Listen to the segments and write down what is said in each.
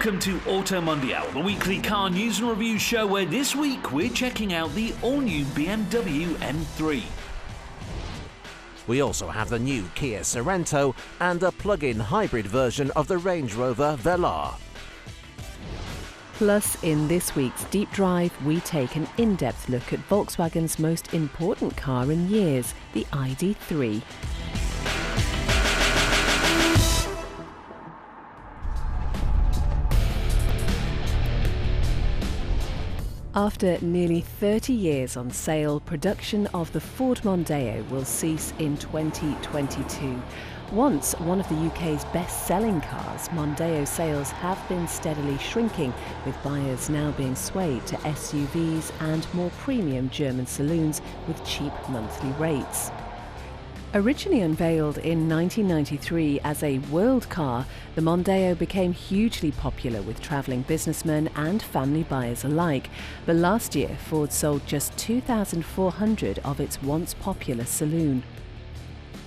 Welcome to Auto Mundial, the weekly car news and review show where this week we're checking out the all-new BMW M3. We also have the new KIA Sorento and a plug-in hybrid version of the Range Rover Velar. Plus, in this week's Deep Drive, we take an in-depth look at Volkswagen's most important car in years, the ID3. After nearly 30 years on sale, production of the Ford Mondeo will cease in 2022. Once one of the UK's best-selling cars, Mondeo sales have been steadily shrinking, with buyers now being swayed to SUVs and more premium German saloons with cheap monthly rates. Originally unveiled in 1993 as a world car, the Mondeo became hugely popular with travelling businessmen and family buyers alike. But last year, Ford sold just 2,400 of its once popular saloon.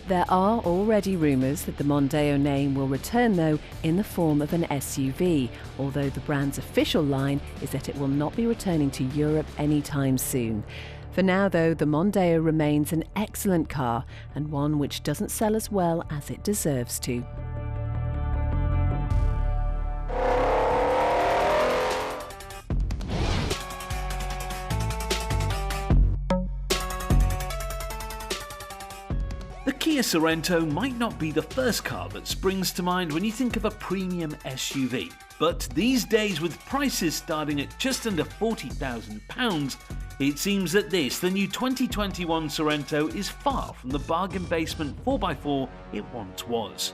There are already rumours that the Mondeo name will return, though, in the form of an SUV, although the brand's official line is that it will not be returning to Europe anytime soon. For now, though, the Mondeo remains an excellent car and one which doesn't sell as well as it deserves to. The KIA Sorento might not be the first car that springs to mind when you think of a premium SUV, but these days, with prices starting at just under £40,000, it seems that the new 2021 Sorento is far from the bargain basement 4x4 it once was.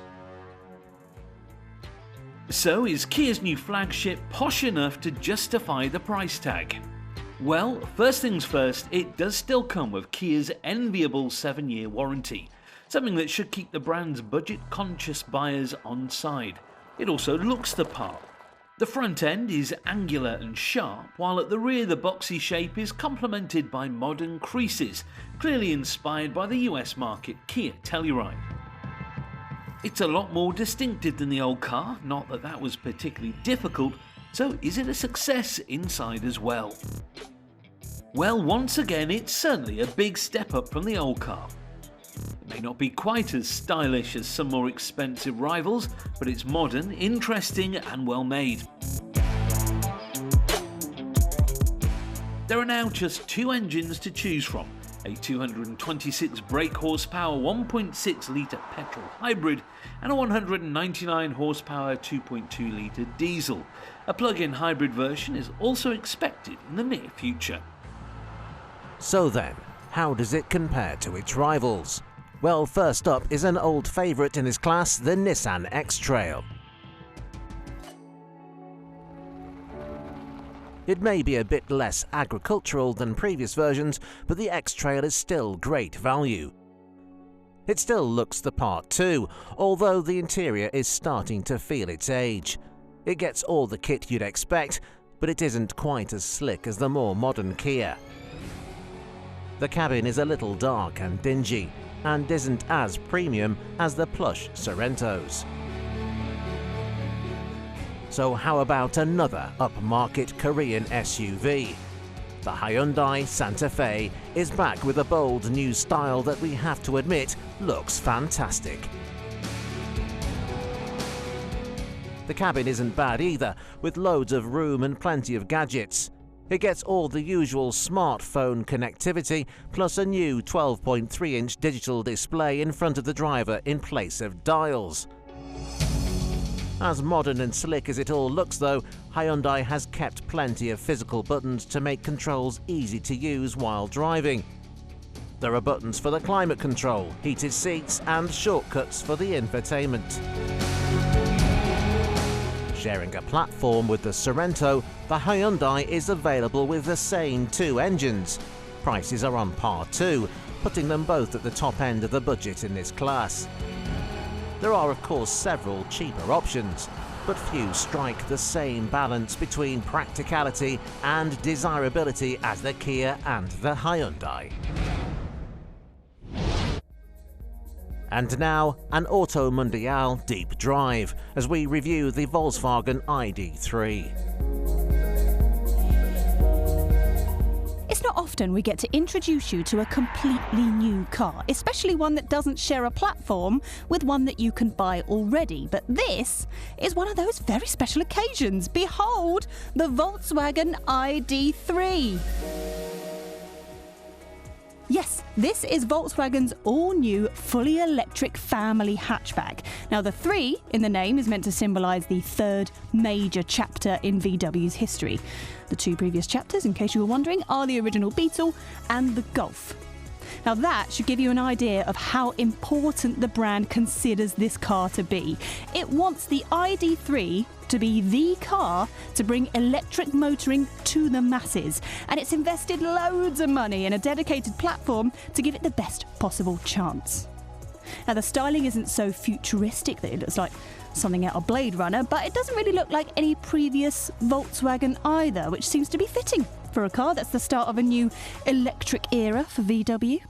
So is Kia's new flagship posh enough to justify the price tag? Well, first things first, it does still come with Kia's enviable 7-year warranty, something that should keep the brand's budget-conscious buyers on side. It also looks the part. The front end is angular and sharp, while at the rear the boxy shape is complemented by modern creases, clearly inspired by the US market Kia Telluride. It's a lot more distinctive than the old car, not that that was particularly difficult, so is it a success inside as well? Well, once again, it's certainly a big step up from the old car. It may not be quite as stylish as some more expensive rivals, but it's modern, interesting and well made. There are now just two engines to choose from, a 226 brake horsepower 1.6 litre petrol hybrid and a 199 horsepower 2.2 litre diesel. A plug-in hybrid version is also expected in the near future. So then, how does it compare to its rivals? Well, first up is an old favourite in this class, the Nissan X-Trail. It may be a bit less agricultural than previous versions, but the X-Trail is still great value. It still looks the part too, although the interior is starting to feel its age. It gets all the kit you'd expect, but it isn't quite as slick as the more modern Kia. The cabin is a little dark and dingy, and isn't as premium as the plush Sorentos. So how about another upmarket Korean SUV? The Hyundai Santa Fe is back with a bold new style that we have to admit looks fantastic. The cabin isn't bad either, with loads of room and plenty of gadgets. It gets all the usual smartphone connectivity, plus a new 12.3-inch digital display in front of the driver in place of dials. As modern and slick as it all looks though, Hyundai has kept plenty of physical buttons to make controls easy to use while driving. There are buttons for the climate control, heated seats and shortcuts for the infotainment. Sharing a platform with the Sorento, the Hyundai is available with the same two engines. Prices are on par too, putting them both at the top end of the budget in this class. There are of course several cheaper options, but few strike the same balance between practicality and desirability as the Kia and the Hyundai. And now, an Auto Mundial deep dive as we review the Volkswagen ID3. It's not often we get to introduce you to a completely new car, especially one that doesn't share a platform with one that you can buy already. But this is one of those very special occasions. Behold, the Volkswagen ID3. Yes, this is Volkswagen's all-new, fully electric family hatchback. Now, the 3 in the name is meant to symbolise the third major chapter in VW's history. The 2 previous chapters, in case you were wondering, are the original Beetle and the Golf. Now, that should give you an idea of how important the brand considers this car to be. It wants the ID3 to be the car to bring electric motoring to the masses, and it's invested loads of money in a dedicated platform to give it the best possible chance. Now, the styling isn't so futuristic that it looks like something out of Blade Runner, but it doesn't really look like any previous Volkswagen either, which seems to be fitting for a car that's the start of a new electric era for VW.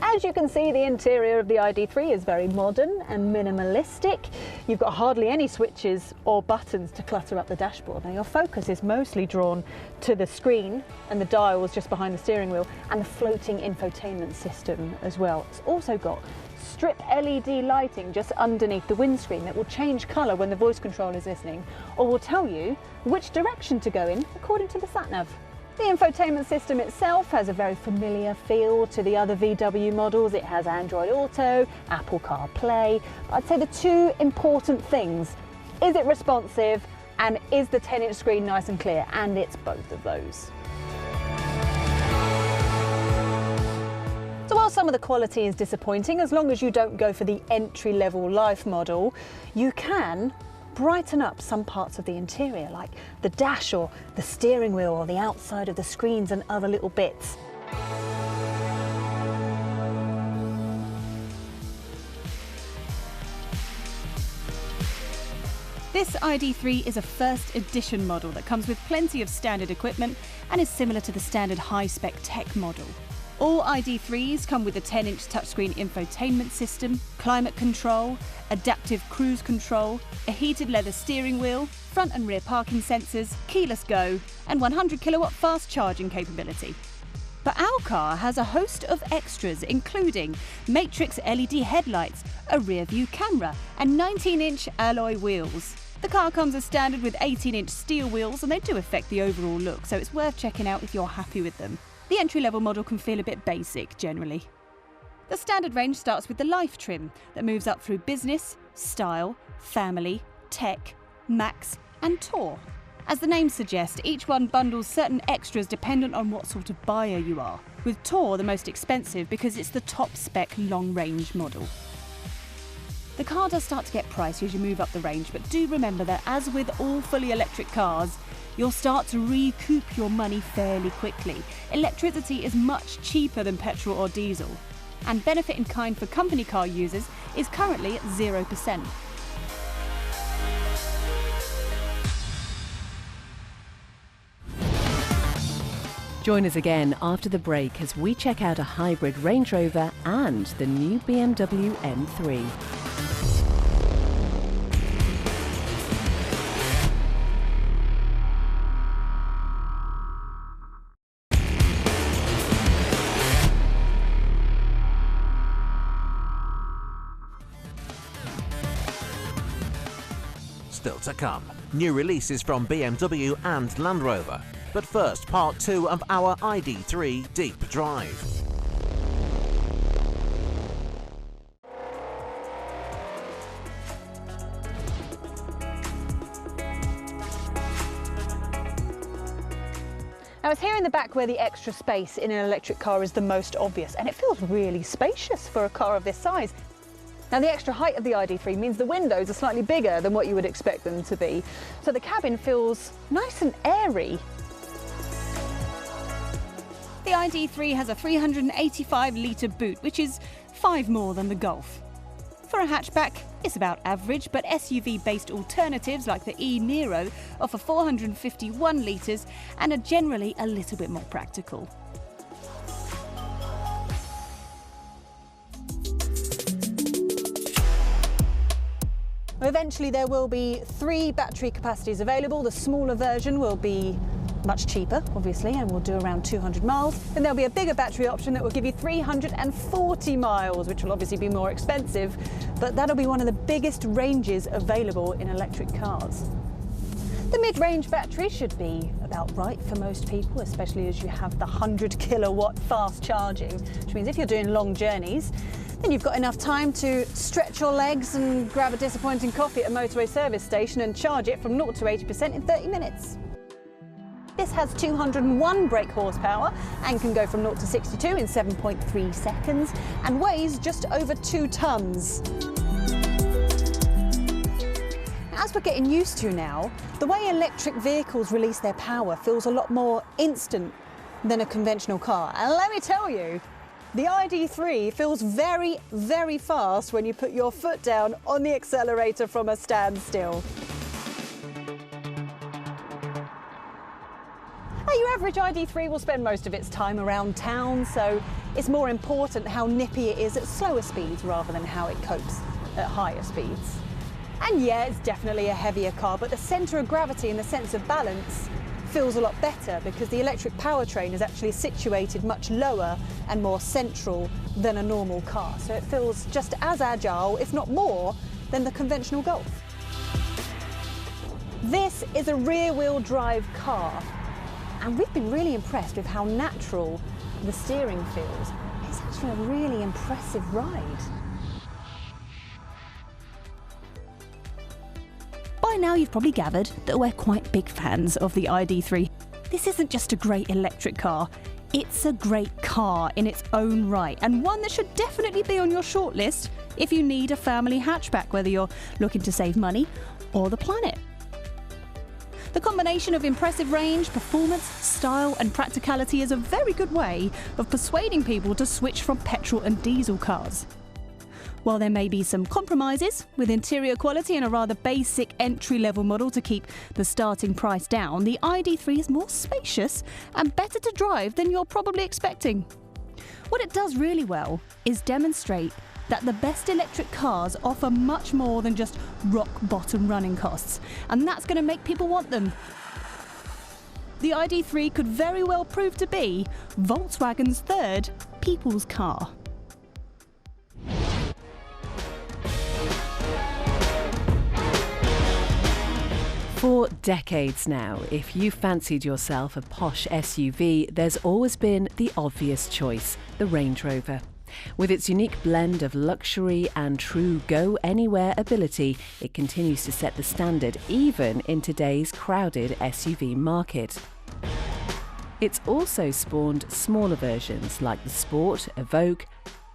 As you can see, the interior of the ID3 is very modern and minimalistic. You've got hardly any switches or buttons to clutter up the dashboard. Now, your focus is mostly drawn to the screen and the dials just behind the steering wheel and the floating infotainment system as well. It's also got strip LED lighting just underneath the windscreen that will change colour when the voice control is listening, or will tell you which direction to go in according to the sat-nav. The infotainment system itself has a very familiar feel to the other VW models. It has Android Auto, Apple CarPlay. I'd say the 2 important things: is it responsive, and is the 10-inch screen nice and clear? And it's both of those. So while some of the quality is disappointing, as long as you don't go for the entry-level Life model, you can brighten up some parts of the interior, like the dash or the steering wheel or the outside of the screens and other little bits. This ID3 is a first edition model that comes with plenty of standard equipment and is similar to the standard high-spec tech model. All ID3s come with a 10-inch touchscreen infotainment system, climate control, adaptive cruise control, a heated leather steering wheel, front and rear parking sensors, keyless go, and 100 kilowatt fast charging capability. But our car has a host of extras, including matrix LED headlights, a rear view camera, and 19-inch alloy wheels. The car comes as standard with 18-inch steel wheels, and they do affect the overall look, so it's worth checking out if you're happy with them. The entry-level model can feel a bit basic, generally. The standard range starts with the Life trim that moves up through Business, Style, Family, Tech, Max and Tour. As the name suggests, each one bundles certain extras dependent on what sort of buyer you are, with Tour the most expensive because it's the top-spec long-range model. The car does start to get pricey as you move up the range, but do remember that, as with all fully electric cars, you'll start to recoup your money fairly quickly. Electricity is much cheaper than petrol or diesel, and benefit in kind for company car users is currently at 0%. Join us again after the break as we check out a hybrid Range Rover and the new BMW M3. Still to come, new releases from BMW and Land Rover. But first, part 2 of our ID3 Deep Drive. Now, it's here in the back where the extra space in an electric car is the most obvious, and it feels really spacious for a car of this size. Now, the extra height of the ID3 means the windows are slightly bigger than what you would expect them to be, so the cabin feels nice and airy. The ID3 has a 385-litre boot, which is 5 more than the Golf. For a hatchback, it's about average, but SUV-based alternatives like the e-Niro offer 451 litres and are generally a little bit more practical. Eventually there will be 3 battery capacities available. The smaller version will be much cheaper, obviously, and will do around 200 miles. Then there'll be a bigger battery option that will give you 340 miles, which will obviously be more expensive, but that'll be one of the biggest ranges available in electric cars. The mid-range battery should be about right for most people, especially as you have the 100 kilowatt fast charging, which means if you're doing long journeys, then you've got enough time to stretch your legs and grab a disappointing coffee at a motorway service station and charge it from 0 to 80% in 30 minutes. This has 201 brake horsepower and can go from 0 to 62 in 7.3 seconds and weighs just over 2 tonnes. As we're getting used to now, the way electric vehicles release their power feels a lot more instant than a conventional car. And let me tell you, the ID3 feels very, very fast when you put your foot down on the accelerator from a standstill. Your average ID3 will spend most of its time around town, so it's more important how nippy it is at slower speeds rather than how it copes at higher speeds. And yeah, it's definitely a heavier car, but the centre of gravity and the sense of balance feels a lot better because the electric powertrain is actually situated much lower and more central than a normal car. So it feels just as agile, if not more, than the conventional Golf. This is a rear-wheel drive car. And we've been really impressed with how natural the steering feels. It's actually a really impressive ride. By now you've probably gathered that we're quite big fans of the ID3. This isn't just a great electric car, it's a great car in its own right, and one that should definitely be on your shortlist if you need a family hatchback, whether you're looking to save money or the planet. The combination of impressive range, performance, style and practicality is a very good way of persuading people to switch from petrol and diesel cars. While there may be some compromises with interior quality and a rather basic entry-level model to keep the starting price down, the ID3 is more spacious and better to drive than you're probably expecting. What it does really well is demonstrate that the best electric cars offer much more than just rock-bottom running costs, and that's going to make people want them. The ID3 could very well prove to be Volkswagen's third people's car. For decades now, if you fancied yourself a posh SUV, there's always been the obvious choice, the Range Rover. With its unique blend of luxury and true go-anywhere ability, it continues to set the standard even in today's crowded SUV market. It's also spawned smaller versions like the Sport, Evoque,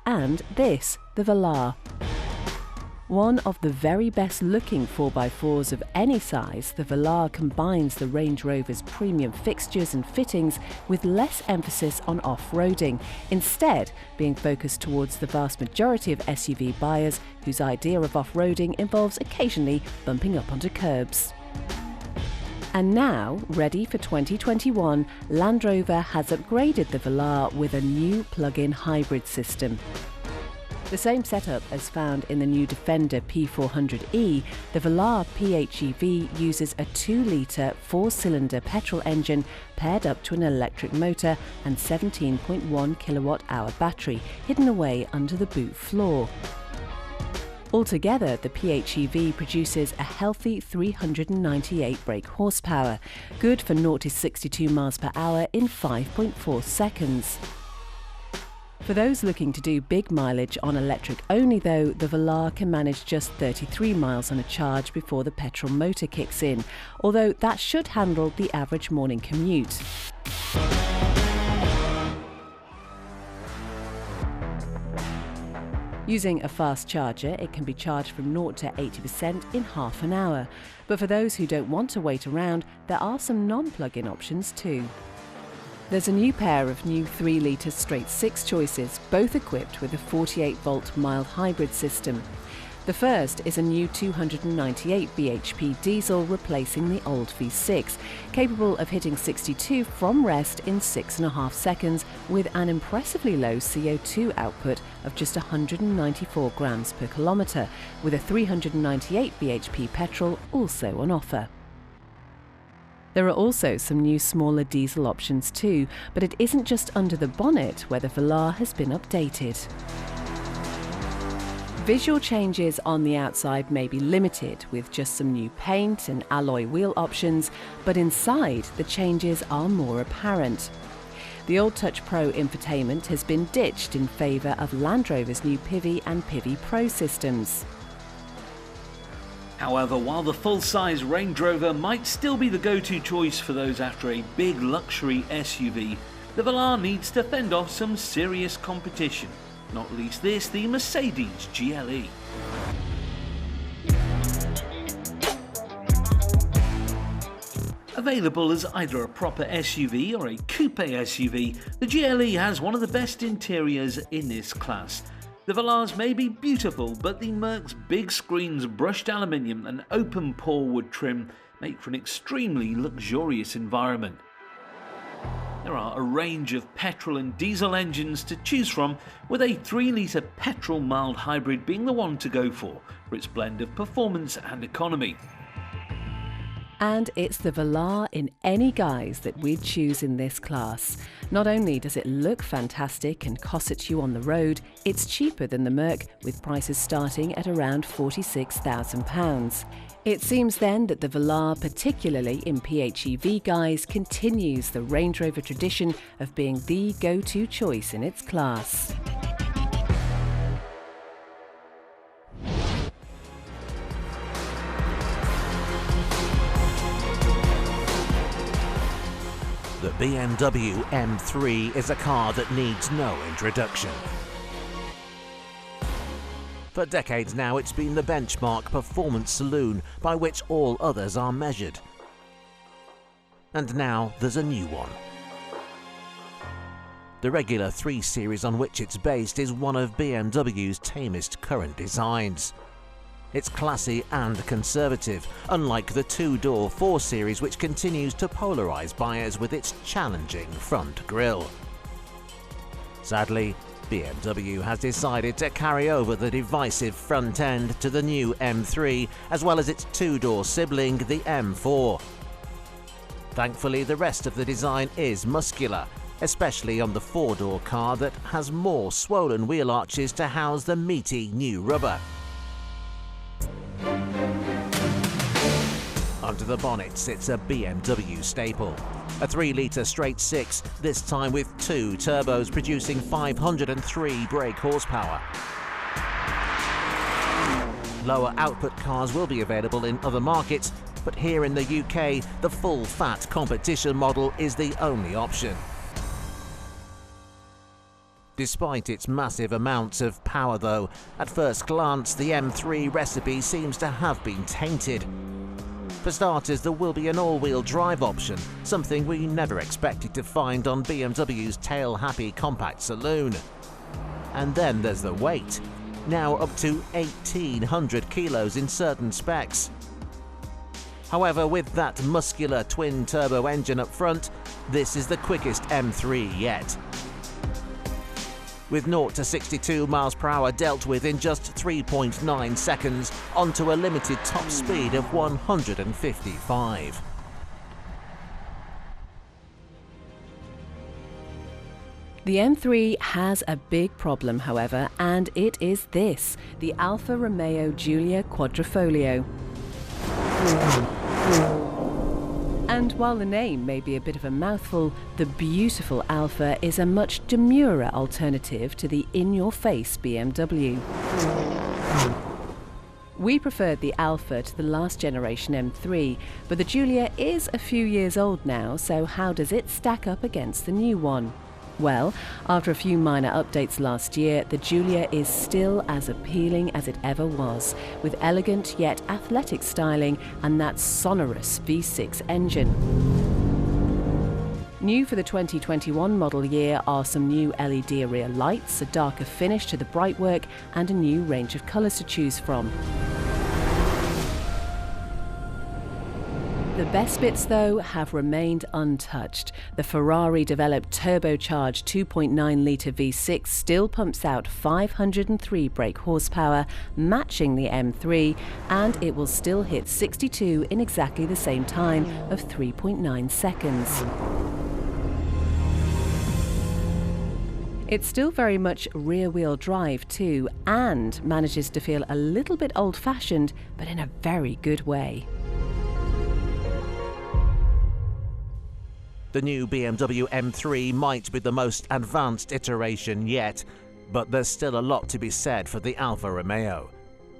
and this, the Velar. One of the very best looking 4x4s of any size, the Velar combines the Range Rover's premium fixtures and fittings with less emphasis on off-roading, instead being focused towards the vast majority of SUV buyers whose idea of off-roading involves occasionally bumping up onto curbs. And now, ready for 2021, Land Rover has upgraded the Velar with a new plug-in hybrid system. The same setup as found in the new Defender P400e, the Velar PHEV uses a 2-litre 4-cylinder petrol engine paired up to an electric motor and 17.1 kilowatt-hour battery hidden away under the boot floor. Altogether, the PHEV produces a healthy 398 brake horsepower, good for 0 to 62 miles per hour in 5.4 seconds. For those looking to do big mileage on electric only though, the Velar can manage just 33 miles on a charge before the petrol motor kicks in, although that should handle the average morning commute. Using a fast charger, it can be charged from 0 to 80% in half an hour. But for those who don't want to wait around, there are some non-plug-in options too. There's a new pair of new 3-litre straight-six choices, both equipped with a 48-volt mild hybrid system. The first is a new 298 bhp diesel replacing the old V6, capable of hitting 62 from rest in 6.5 seconds with an impressively low CO2 output of just 194 grams per kilometre, with a 398 bhp petrol also on offer. There are also some new smaller diesel options too, but it isn't just under the bonnet where the Velar has been updated. Visual changes on the outside may be limited, with just some new paint and alloy wheel options, but inside the changes are more apparent. The old Touch Pro infotainment has been ditched in favour of Land Rover's new Pivi and Pivi Pro systems. However, while the full-size Range Rover might still be the go-to choice for those after a big luxury SUV, the Velar needs to fend off some serious competition. Not least this, the Mercedes GLE. Available as either a proper SUV or a coupe SUV, the GLE has one of the best interiors in this class. The Velars may be beautiful, but the Merc's big screens, brushed aluminium and open pore wood trim make for an extremely luxurious environment. There are a range of petrol and diesel engines to choose from, with a 3-litre petrol mild hybrid being the one to go for its blend of performance and economy. And it's the Velar in any guise that we'd choose in this class. Not only does it look fantastic and cosset you on the road, it's cheaper than the Merc, with prices starting at around £46,000. It seems then that the Velar, particularly in PHEV guise, continues the Range Rover tradition of being the go-to choice in its class. The BMW M3 is a car that needs no introduction. For decades now, it's been the benchmark performance saloon by which all others are measured. And now there's a new one. The regular 3 Series on which it's based is one of BMW's tamest current designs. It's classy and conservative, unlike the 2-door 4 Series which continues to polarise buyers with its challenging front grille. Sadly, BMW has decided to carry over the divisive front end to the new M3, as well as its 2-door sibling, the M4. Thankfully, the rest of the design is muscular, especially on the 4-door car that has more swollen wheel arches to house the meaty new rubber. Under the bonnet sits a BMW staple. A 3-litre straight-six, this time with 2 turbos producing 503 brake horsepower. Lower output cars will be available in other markets, but here in the UK, the full-fat competition model is the only option. Despite its massive amounts of power though, at first glance the M3 recipe seems to have been tainted. For starters, there will be an all-wheel drive option, something we never expected to find on BMW's tail-happy compact saloon. And then there's the weight, now up to 1,800 kilos in certain specs. However, with that muscular twin-turbo engine up front, this is the quickest M3 yet. With 0 to 62 miles per hour dealt with in just 3.9 seconds, onto a limited top speed of 155. The M3 has a big problem, however, and it is this: the Alfa Romeo Giulia Quadrifoglio. And while the name may be a bit of a mouthful, the beautiful Alfa is a much demurer alternative to the in-your-face BMW. We preferred the Alfa to the last generation M3, but the Giulia is a few years old now, so how does it stack up against the new one? Well, after a few minor updates last year, the Giulia is still as appealing as it ever was, with elegant yet athletic styling and that sonorous V6 engine. New for the 2021 model year are some new LED rear lights, a darker finish to the brightwork, and a new range of colours to choose from. The best bits, though, have remained untouched. The Ferrari-developed turbocharged 2.9-litre V6 still pumps out 503 brake horsepower, matching the M3, and it will still hit 62 in exactly the same time of 3.9 seconds. It's still very much rear-wheel drive too, and manages to feel a little bit old-fashioned, but in a very good way. The new BMW M3 might be the most advanced iteration yet, but there's still a lot to be said for the Alfa Romeo.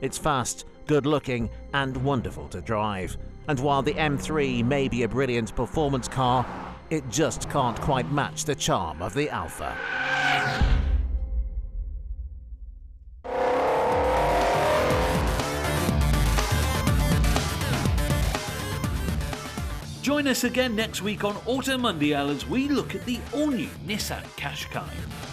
It's fast, good-looking, and wonderful to drive. And while the M3 may be a brilliant performance car, it just can't quite match the charm of the Alfa. Join us again next week on Auto Mundial as we look at the all-new Nissan Qashqai.